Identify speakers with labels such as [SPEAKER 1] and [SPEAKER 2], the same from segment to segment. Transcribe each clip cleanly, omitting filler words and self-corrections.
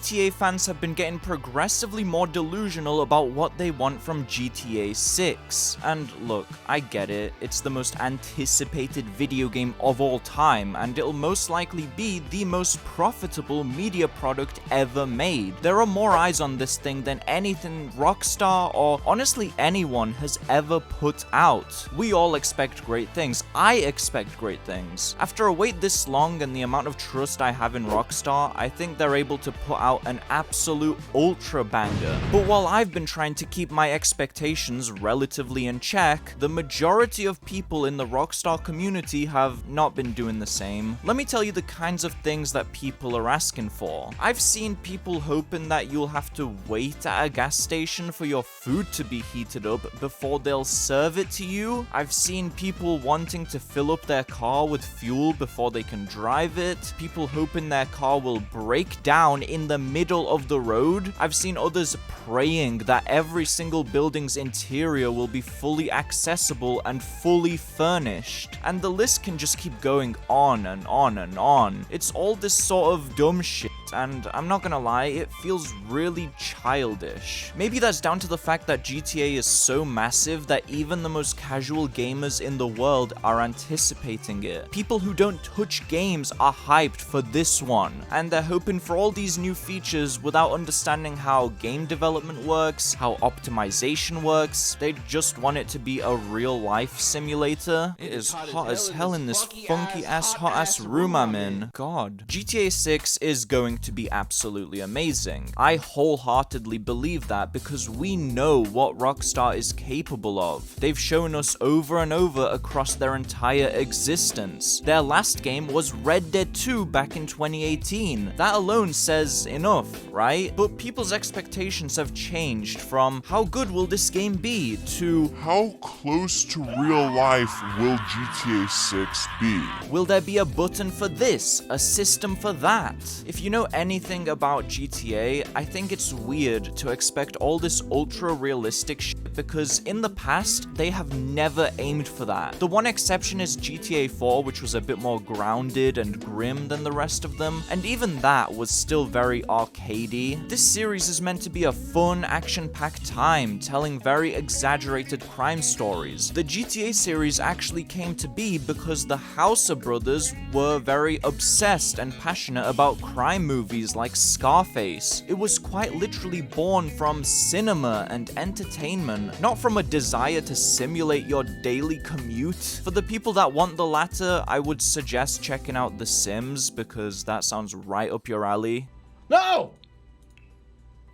[SPEAKER 1] GTA fans have been getting progressively more delusional about what they want from GTA 6. And look, I get it, it's the most anticipated video game of all time, and it'll most likely be the most profitable media product ever made. There are more eyes on this thing than anything Rockstar or honestly anyone has ever put out. We all expect great things. I expect great things. After a wait this long and the amount of trust I have in Rockstar, I think they're able to put out an absolute ultra banger. But while I've been trying to keep my expectations relatively in check, the majority of people in the Rockstar community have not been doing the same. Let me tell you the kinds of things that people are asking for. I've seen people hoping that you'll have to wait at a gas station for your food to be heated up before they'll serve it to you. I've seen people wanting to fill up their car with fuel before they can drive it. People hoping their car will break down in the middle of the road. I've seen others praying that every single building's interior will be fully accessible and fully furnished. And the list can just keep going on and on and on. It's all this sort of dumb shit, and I'm not gonna lie, it feels really childish. Maybe that's down to the fact that GTA is so massive that even the most casual gamers in the world are anticipating it. People who don't touch games are hyped for this one, and they're hoping for all these new features without understanding how game development works, how optimization works. They just want it to be a real life simulator. It is hot as hell in this funky ass hot ass room I'm in. God. GTA 6 is going to be absolutely amazing. I wholeheartedly believe that because we know what Rockstar is capable of. They've shown us over and over across their entire existence. Their last game was Red Dead 2 back in 2018. That alone says enough, right? But people's expectations have changed from how good will this game be to
[SPEAKER 2] how close to real life will GTA 6 be?
[SPEAKER 1] Will there be a button for this, a system for that? If you know anything about GTA, I think it's weird to expect all this ultra realistic shit because in the past, they have never aimed for that. The one exception is GTA 4, which was a bit more grounded and grim than the rest of them, and even that was still very arcadey. This series is meant to be a fun, action-packed time, telling very exaggerated crime stories. The GTA series actually came to be because the Hauser brothers were very obsessed and passionate about crime movies like Scarface. It was quite literally born from cinema and entertainment, not from a desire to simulate your daily commute. For the people that want the latter, I would suggest checking out The Sims because that sounds right up your alley.
[SPEAKER 3] No!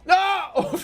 [SPEAKER 3] No!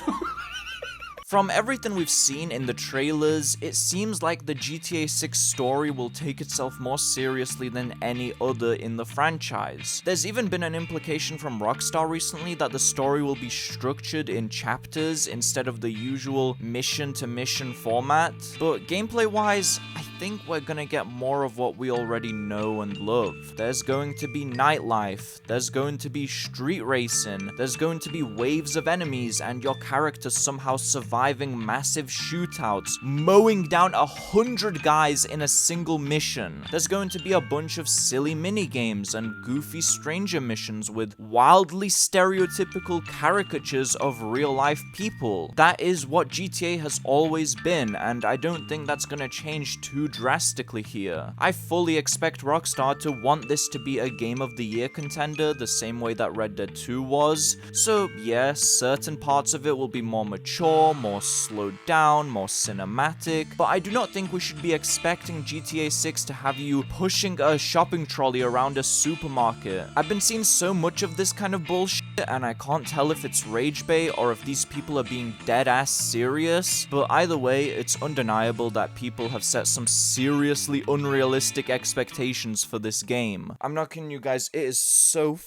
[SPEAKER 1] From everything we've seen in the trailers, it seems like the GTA 6 story will take itself more seriously than any other in the franchise. There's even been an implication from Rockstar recently that the story will be structured in chapters instead of the usual mission-to-mission format. But gameplay-wise, I think we're gonna get more of what we already know and love. There's going to be nightlife, there's going to be street racing, there's going to be waves of enemies and your character somehow surviving massive shootouts, mowing down 100 guys in a single mission. There's going to be a bunch of silly minigames and goofy stranger missions with wildly stereotypical caricatures of real-life people. That is what GTA has always been, and I don't think that's gonna change too drastically here. I fully expect Rockstar to want this to be a Game of the Year contender the same way that Red Dead 2 was. So yes, certain parts of it will be more mature, more slowed down, more cinematic, but I do not think we should be expecting GTA 6 to have you pushing a shopping trolley around a supermarket. I've been seeing so much of this kind of bullshit, and I can't tell if it's rage bait or if these people are being dead-ass serious, but either way, it's undeniable that people have set some seriously unrealistic expectations for this game. I'm not kidding you guys, it is so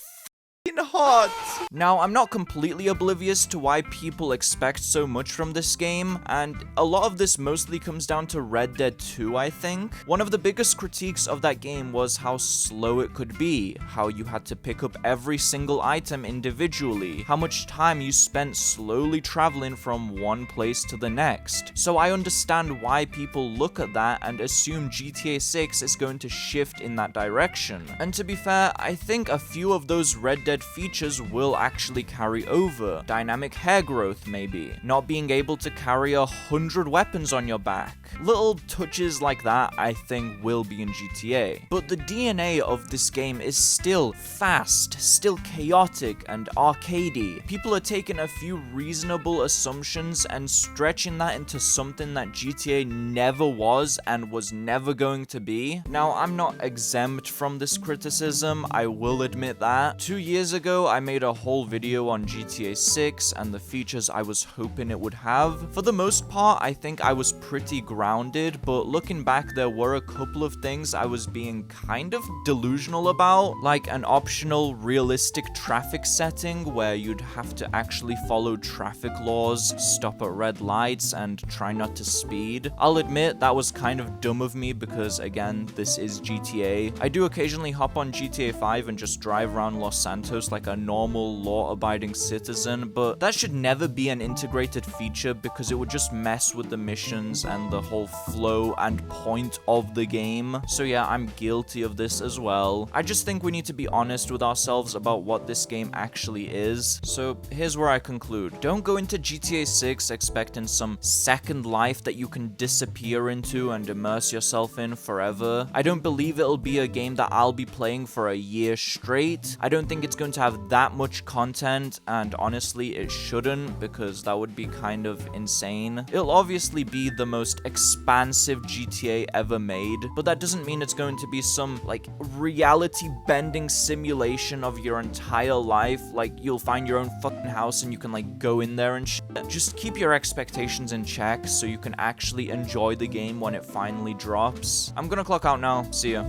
[SPEAKER 1] hot. Now, I'm not completely oblivious to why people expect so much from this game, and a lot of this mostly comes down to Red Dead 2, I think. One of the biggest critiques of that game was how slow it could be, how you had to pick up every single item individually, how much time you spent slowly traveling from one place to the next. So I understand why people look at that and assume GTA 6 is going to shift in that direction. And to be fair, I think a few of those Red Dead said features will actually carry over. Dynamic hair growth, maybe. Not being able to carry 100 weapons on your back. Little touches like that, I think, will be in GTA. But the DNA of this game is still fast, still chaotic and arcadey. People are taking a few reasonable assumptions and stretching that into something that GTA never was and was never going to be. Now, I'm not exempt from this criticism, I will admit that. 2 years ago, I made a whole video on GTA 6 and the features I was hoping it would have. For the most part, I think I was pretty grounded, but looking back, there were a couple of things I was being kind of delusional about, like an optional realistic traffic setting where you'd have to actually follow traffic laws, stop at red lights, and try not to speed. I'll admit that was kind of dumb of me because, again, this is GTA. I do occasionally hop on GTA 5 and just drive around Los Santos like a normal, law-abiding citizen, but that should never be an integrated feature because it would just mess with the missions and the whole flow and point of the game. So yeah, I'm guilty of this as well. I just think we need to be honest with ourselves about what this game actually is. So here's where I conclude. Don't go into GTA 6 expecting some second life that you can disappear into and immerse yourself in forever. I don't believe it'll be a game that I'll be playing for a year straight. I don't think it's going to have that much content, and honestly, it shouldn't because that would be kind of insane. It'll obviously be the most expansive GTA ever made, but that doesn't mean it's going to be some, like, reality-bending simulation of your entire life. Like, you'll find your own fucking house and you can, like, go in there and shit. Just keep your expectations in check so you can actually enjoy the game when it finally drops. I'm gonna clock out now. See ya.